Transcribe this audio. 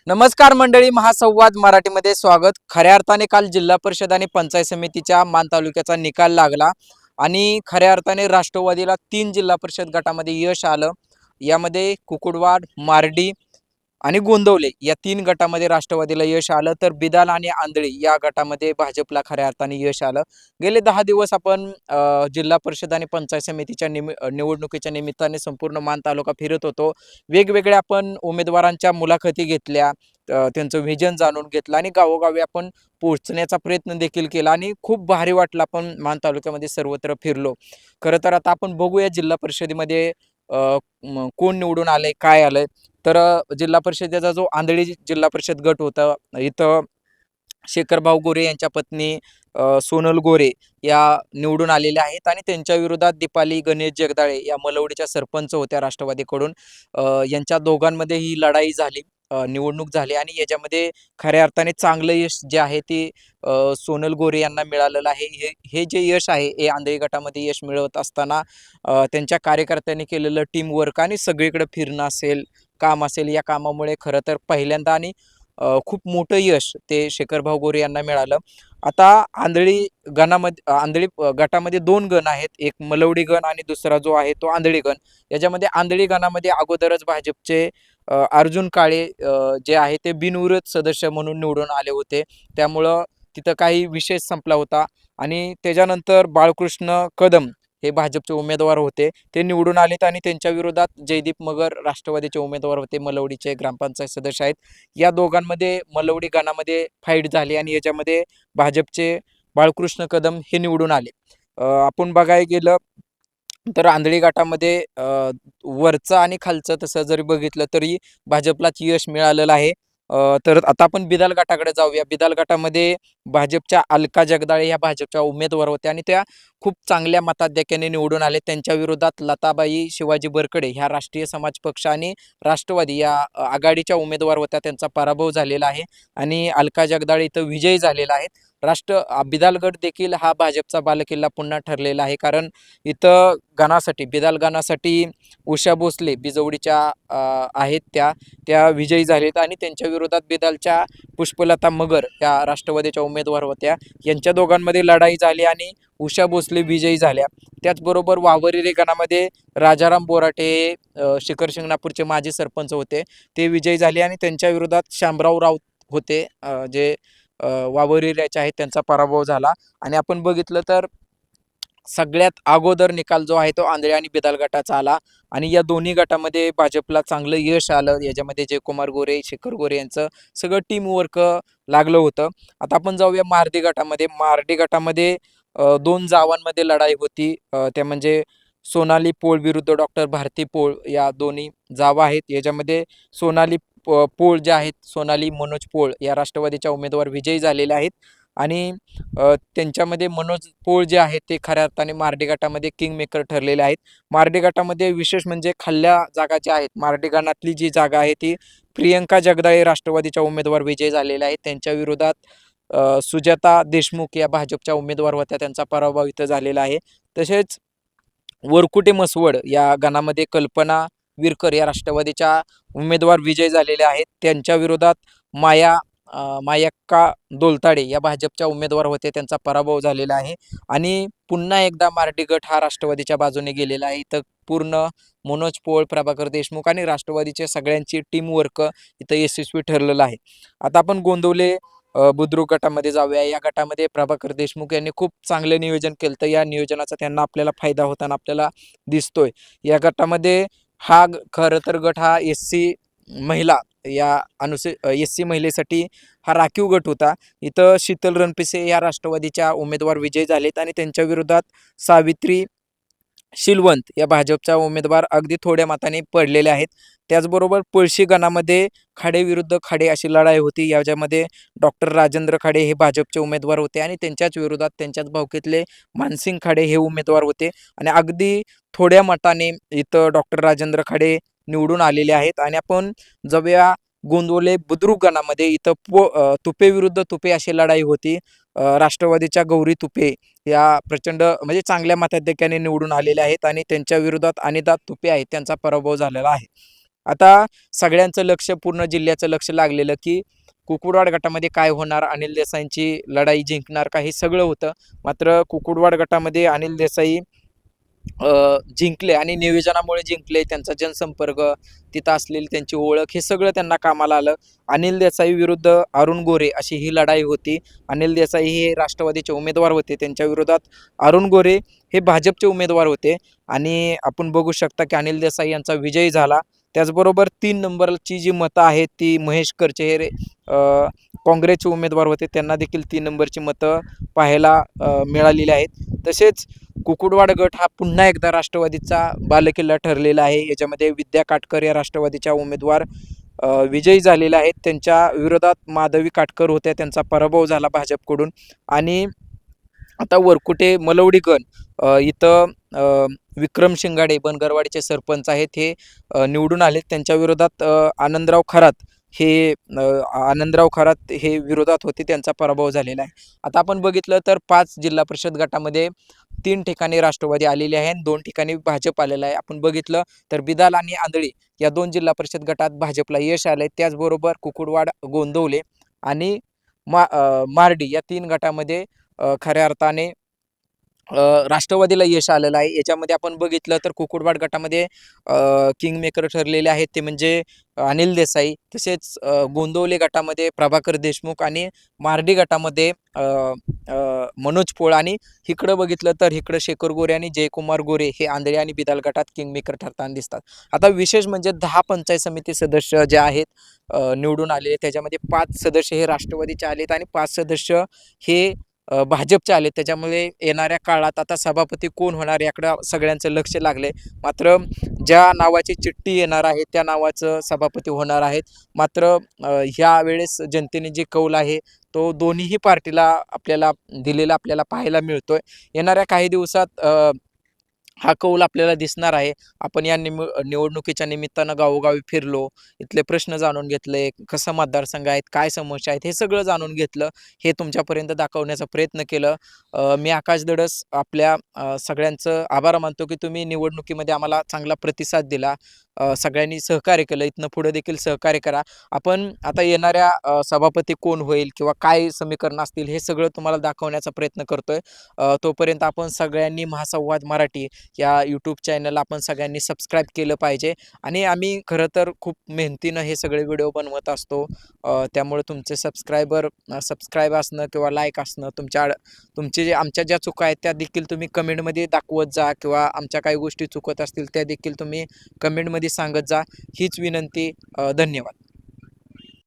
नमस्कार मंडळी, महासंवाद मराठीमध्ये स्वागत. खऱ्या अर्थाने काल जिल्हा परिषद आणि पंचायत समितीच्या मान तालुक्याचा निकाल लागला आणि खऱ्या अर्थाने राष्ट्रवादीला 3 जिल्हा परिषद गटामध्ये यश आलं. यामध्ये कुकुडवाड, मार्डी आणि गोंदवले या 3 गटामध्ये राष्ट्रवादीला यश आलं, तर बिदाल आणि आंधळी या गटामध्ये भाजपला खऱ्या अर्थाने यश आलं. गेले 10 दिवस आपण जिल्हा परिषद आणि पंचायत समितीच्या निवडणुकीच्या निमित्ताने संपूर्ण मान तालुका फिरत होतो. वेगवेगळ्या आपण उमेदवारांच्या मुलाखती घेतल्या, त्यांचं व्हिजन जाणून घेतलं आणि गावोगावी आपण पोहोचण्याचा प्रयत्न देखील केला आणि खूप भारी वाटलं. आपण मान तालुक्यामध्ये सर्वत्र फिरलो. खरं तर आता आपण बघूया जिल्हा परिषदेमध्ये कोण निवडून आलंय, काय आलंय. तर जिल्हा परिषदेचा जो आंधळी जिल्हा परिषद गट होता, इथं शेखरभाऊ गोरे यांच्या पत्नी सोनल गोरे या निवडून आलेल्या आहेत आणि त्यांच्या विरोधात दीपाली गणेश जगदाळे या मलवडीच्या सरपंच होत्या राष्ट्रवादीकडून. यांच्या दोघांमध्ये ही लढाई झाली, निवडणूक झाली आणि याच्यामध्ये खऱ्या अर्थाने चांगलं यश जे आहे ते सोनल गोरे यांना मिळालेलं आहे. हे हे जे यश आहे हे आंधळी गटामध्ये यश मिळवत असताना त्यांच्या कार्यकर्त्यांनी केलेलं टीमवर्क आणि सगळीकडे फिरणं असेल, काम असेल, या कामामुळे खरं तर पहिल्यांदा आणि खूप मोठं यश ते शेखरभाऊ गोरे यांना मिळालं. आता आंधळी गटामध्ये 2 गण आहेत. एक मलवडी गण आणि दुसरा जो आहे तो आंधळी गण. याच्यामध्ये आंधळी गणामध्ये अगोदरच भाजपचे अर्जुन काळे जे आहे ते बिनविरोध सदस्य म्हणून निवडून आले होते. त्यामुळं तिथं काही विषय संपला होता आणि त्याच्यानंतर बाळकृष्ण कदम हे भाजपचे उमेदवार होते. ते निवडून आलेत आणि त्यांच्या विरोधात जयदीप मगर राष्ट्रवादीचे उमेदवार होते, मलवडीचे ग्रामपंचायत सदस्य आहेत. या दोघांमध्ये मलवडी गणामध्ये फाईट झाली आणि याच्यामध्ये भाजपचे बाळकृष्ण कदम हे निवडून आले. आपण बघायला गेलं तर आंधळी गटामध्ये वरचं आणि खालचं तसं जरी बघितलं तरी भाजपलाच यश मिळालेलं आहे. तर आता आपण बिदाल गटाकडे जाऊया. बिदाल गटामध्ये भाजपच्या अलका जगदाळे ह्या भाजपच्या उमेदवार होत्या आणि त्या खूप चांगल्या मताधिक्याने निवडून आले. त्यांच्या विरोधात लताबाई शिवाजी बरकडे ह्या राष्ट्रीय समाज पक्ष आणि राष्ट्रवादी या आघाडीच्या उमेदवार होत्या. त्यांचा पराभव झालेला आहे आणि अलका जगदाळे इथं विजयी झालेला आहे. बिदालगड देखील हा भाजपचा बालेकिल्ला पुन्हा ठरलेला आहे, कारण इथं बिदाल गणासाठी उषा भोसले बिजवडीच्या आहेत, त्या विजयी झालेत आणि त्यांच्या विरोधात बिदालच्या पुष्पलता मगर या राष्ट्रवादीच्या उमेदवार होत्या. यांच्या दोघांमध्ये लढाई झाली आणि उषा भोसले विजयी झाल्या. त्याचबरोबर वावरी गणामध्ये राजाराम बोराटे शिखर शिंगणापूरचे माजी सरपंच होते, ते विजयी झाले आणि त्यांच्या विरोधात शामराव राऊत होते, जे वावरिऱ्याचे आहेत, त्यांचा पराभव झाला. आणि आपण बघितलं तर सगळ्यात अगोदर निकाल जो आहे तो आंधळी आणि बिदाल गटाचा आला आणि या दोन्ही गटामध्ये भाजपला चांगलं यश आलं. याच्यामध्ये जयकुमार गोरे, शेखर गोरे यांचं सगळं टीम वर्क लागलं होतं. आता आपण जाऊया मार्डी गटामध्ये. मार्डी गटामध्ये 2 जावांमध्ये लढाई होती. त्या म्हणजे सोनाली पोळ विरुद्ध डॉक्टर भारती पोळ या दोन्ही जावा आहेत. याच्यामध्ये पोळ जे आहेत, सोनाली मनोज पोळ या राष्ट्रवादीच्या उमेदवार विजयी झालेल्या आहेत आणि त्यांच्यामध्ये मनोज पोळ जे आहेत ते खऱ्या अर्थाने मार्डी गटामध्ये किंग मेकर ठरलेले आहेत. मार्डी गटामध्ये विशेष म्हणजे खाल्ल्या जागा ज्या आहेत, मार्डी गणातली जी जागा आहे ती प्रियंका जगदाळे राष्ट्रवादीच्या उमेदवार विजयी झालेल्या आहेत. त्यांच्या विरोधात सुजाता देशमुख या भाजपच्या उमेदवार होत्या, त्यांचा पराभव इथं झालेला आहे. तसेच वरकुटे मसवड या गणामध्ये कल्पना विरकर या राष्ट्रवादीच्या उमेदवार विजयी झालेल्या आहेत. त्यांच्या विरोधात मायक्का दोलताडे या भाजपच्या उमेदवार होते, त्यांचा पराभव झालेला आहे. आणि पुन्हा एकदा मार्डी गट हा राष्ट्रवादीच्या बाजूने गेलेला आहे. इथं पूर्ण मनोज पोळ, प्रभाकर देशमुख आणि राष्ट्रवादीचे सगळ्यांची टीमवर्क इथं यशस्वी ठरलेलं आहे. आता आपण गोंदवले बुद्रुक गटामध्ये जाऊया. या गटामध्ये प्रभाकर देशमुख यांनी खूप चांगले नियोजन केलं, तर या नियोजनाचा त्यांना आपल्याला फायदा होताना आपल्याला दिसतोय. या गटामध्ये खरं तर गट हा SC महिला या SC महिलेसाठी हा राखीव गट होता. इथं शीतल रणपिसे या राष्ट्रवादीच्या उमेदवार विजयी झालेत आणि त्यांच्या विरोधात सावित्री शिलवंत या भाजपच्या उमेदवार अगदी थोड्या मताने पडलेले आहेत. त्याचबरोबर पळशी गणामध्ये खाडे विरुद्ध खाडे अशी लढाई होती. याच्यामध्ये डॉक्टर राजेंद्र खाडे हे भाजपचे उमेदवार होते आणि त्यांच्याच विरोधात त्यांच्याच भावकीतले मानसिंग खाडे हे उमेदवार होते आणि अगदी थोड्या मताने इथं डॉक्टर राजेंद्र खाडे निवडून आलेले आहेत. आणि आपण जाऊया गोंदवले बुद्रुक गणामध्ये. इथं तुपे विरुद्ध तुपे अशी लढाई होती. राष्ट्रवादीच्या गौरी तुपे या प्रचंड म्हणजे चांगल्या मताधिक्याने निवडून आलेल्या आहेत आणि त्यांच्या विरोधात अनिता तुपे आहेत, त्यांचा पराभव झालेला आहे. आता सगळ्यांचं लक्ष, पूर्ण जिल्ह्याचं लक्ष लागलेलं की कुकुडवाड गटामध्ये काय होणार, अनिल देसाईंची लढाई जिंकणार का, हे सगळं होतं. मात्र कुकुडवाड गटामध्ये अनिल देसाई जिंकले आणि नियोजनामुळे जिंकले. त्यांचा जनसंपर्क, तिथं असलेली त्यांची ओळख, हे सगळं त्यांना कामाला आलं. अनिल देसाई विरुद्ध अरुण गोरे अशी ही लढाई होती. अनिल देसाई हे राष्ट्रवादीचे उमेदवार होते, त्यांच्या विरोधात अरुण गोरे हे भाजपचे उमेदवार होते आणि आपण बघू शकता की अनिल देसाई यांचा विजय झाला. त्याचबरोबर 3 नंबरची जी मतं आहेत ती महेश करचे हे काँग्रेसचे उमेदवार होते, त्यांना देखील 3 नंबरची मतं पाहायला मिळालेली आहेत. तसेच कुकुडवाड गट हा पुन्हा एकदा राष्ट्रवादीचा बालेकिल्ला ठरलेला आहे. याच्यामध्ये विद्या काटकर या राष्ट्रवादीच्या उमेदवार विजयी झालेल्या आहेत. त्यांच्या विरोधात माधवी काटकर होत्या, त्यांचा पराभव झाला भाजपकडून. आणि आता वरकुटे मलवडी गण इथं विक्रम शिंगाडे बनगरवाडीचे सरपंच आहेत, हे निवडून आले. त्यांच्या विरोधात आनंदराव खरात हे विरोधात होते, त्यांचा पराभव झालेला आहे. आता आपण बघितलं तर 5 जिल्हा परिषद गटामध्ये 3 ठिकाणी राष्ट्रवादी आलेली आहे आणि 2 ठिकाणी भाजप आलेला आहे. आपण बघितलं तर बिदाल आणि आंधळी या 2 जिल्हा परिषद गटात भाजपला यश आलंय. त्याचबरोबर कुकुडवाड, गोंदवले आणि मार्डी या 3 गटामध्ये खऱ्या अर्थाने राष्ट्रवादीला यश आलेलं आहे. याच्यामध्ये आपण बघितलं तर कुकुडवाड गटामध्ये किंग मेकर ठरलेले आहेत ते म्हणजे अनिल देसाई. तसेच गोंदवले गटामध्ये प्रभाकर देशमुख आणि मार्डी गटामध्ये मनोज पोळ. आणि इकडं बघितलं तर इकडं शेखर गोरे आणि जयकुमार गोरे हे आंधळे आणि बिदाल गटात किंग मेकर ठरताना दिसतात. आता विशेष म्हणजे 10 पंचायत समिती सदस्य जे आहेत निवडून आलेले, त्याच्यामध्ये 5 सदस्य हे राष्ट्रवादीचे आलेत आणि 5 सदस्य हे भाजपचे आले. त्याच्यामुळे येणाऱ्या काळात आता सभापती कोण होणार याकडं सगळ्यांचं लक्ष लागले. मात्र ज्या नावाची चिठ्ठी येणार आहे त्या नावाचं सभापती होणार आहेत. मात्र ह्या वेळेस जनतेने जे कौल आहे तो दोन्हीही पार्टीला आपल्याला दिलेला आपल्याला पाहायला मिळतोय. येणाऱ्या काही दिवसात हा कौल आपल्याला दिसणार आहे. आपण या निवडणुकीच्या निमित्तानं गावोगावी फिरलो, इथले प्रश्न जाणून घेतले, कसं मतदारसंघ आहेत, काय समस्या आहेत, हे सगळं जाणून घेतलं. हे तुमच्यापर्यंत दाखवण्याचा प्रयत्न केलं. मी आकाश दडस आपल्या सगळ्यांचं आभार मानतो की तुम्ही निवडणुकीमध्ये आम्हाला चांगला प्रतिसाद दिला. सगळ्यांनी सहकार्य केलं. इथनं पुढे देखील सहकार्य करा. आपण आता येणाऱ्या सभापती कोण होईल किंवा काय समीकरण असतील हे सगळं तुम्हाला दाखवण्याचा प्रयत्न करतोय. तोपर्यंत आपण सगळ्यांनी महासंवाद मराठी या यूट्यूब चॅनलला आपण सगळ्यांनी सबस्क्राईब केलं पाहिजे. आणि आम्ही खरं तर खूप मेहनतीनं हे सगळे व्हिडिओ बनवत असतो. त्यामुळे तुमचे सबस्क्राईब असणं किंवा लाईक असणं, तुमचे जे आमच्या ज्या चुका आहेत त्या देखील तुम्ही कमेंटमध्ये दाखवत जा किंवा आमच्या काही गोष्टी चुकत असतील त्या देखील तुम्ही कमेंटमध्ये सांगत जा. हीच विनंती. धन्यवाद.